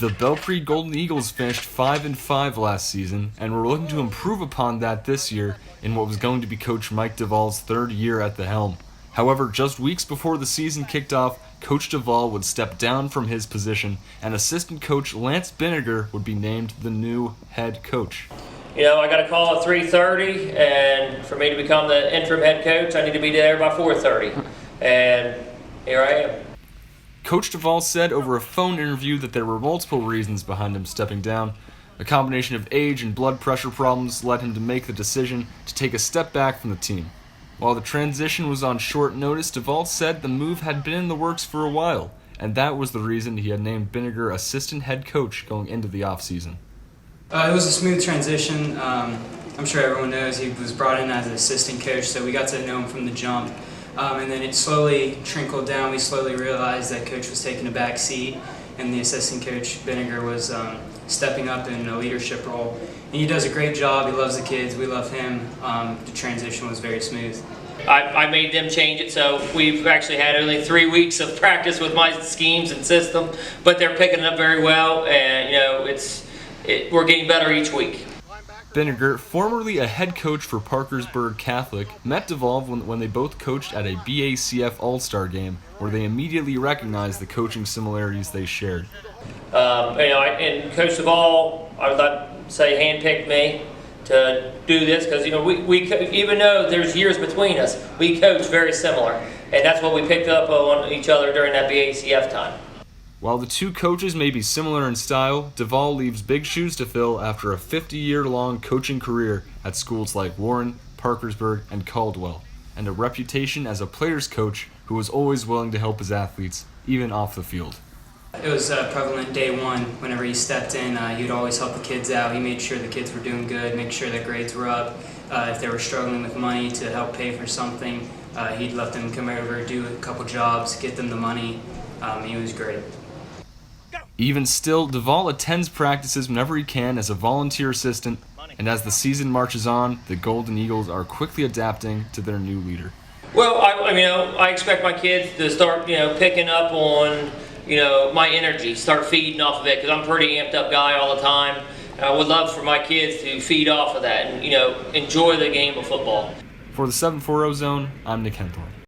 The Belpre Golden Eagles finished 5-5 last season and were looking to improve upon that this year in what was going to be Coach Mike Devol's third year at the helm. However, just weeks before the season kicked off, Coach Devol would step down from his position and assistant coach Lance Binegar would be named the new head coach. You know, I got a call at 3:30, and for me to become the interim head coach, I need to be there by 4:30, and here I am. Coach Devol said over a phone interview that there were multiple reasons behind him stepping down. A combination of age and blood pressure problems led him to make the decision to take a step back from the team. While the transition was on short notice, Devol said the move had been in the works for a while, and that was the reason he had named Binegar assistant head coach going into the offseason. It was a smooth transition. I'm sure everyone knows he was brought in as an assistant coach, so we got to know him from the jump. And then it slowly trickled down. We slowly realized that coach was taking a back seat and the assistant coach, Binegar, was stepping up in a leadership role. And he does a great job. He loves the kids. We love him. The transition was very smooth. I made them change it, so we've actually had only 3 weeks of practice with my schemes and system, but they're picking it up very well, and you know, we're getting better each week. Binegar, formerly a head coach for Parkersburg Catholic, met Devol when they both coached at a BACF All-Star game, where they immediately recognized the coaching similarities they shared. And Coach Devol, I would like to say, handpicked me to do this because we even though there's years between us, we coach very similar, and that's what we picked up on each other during that BACF time. While the two coaches may be similar in style, Devol leaves big shoes to fill after a 50-year-long coaching career at schools like Warren, Parkersburg, and Caldwell, and a reputation as a player's coach who was always willing to help his athletes, even off the field. It was prevalent day one. Whenever he stepped in, he'd always help the kids out. He made sure the kids were doing good, make sure their grades were up. If they were struggling with money to help pay for something, he'd let them come over, do a couple jobs, get them the money. He was great. Even still, Devol attends practices whenever he can as a volunteer assistant, and as the season marches on, the Golden Eagles are quickly adapting to their new leader. Well, I expect my kids to start, picking up on, my energy, start feeding off of it, because I'm a pretty amped up guy all the time. And I would love for my kids to feed off of that and, enjoy the game of football. For the 740 Zone, I'm Nick Henthorn.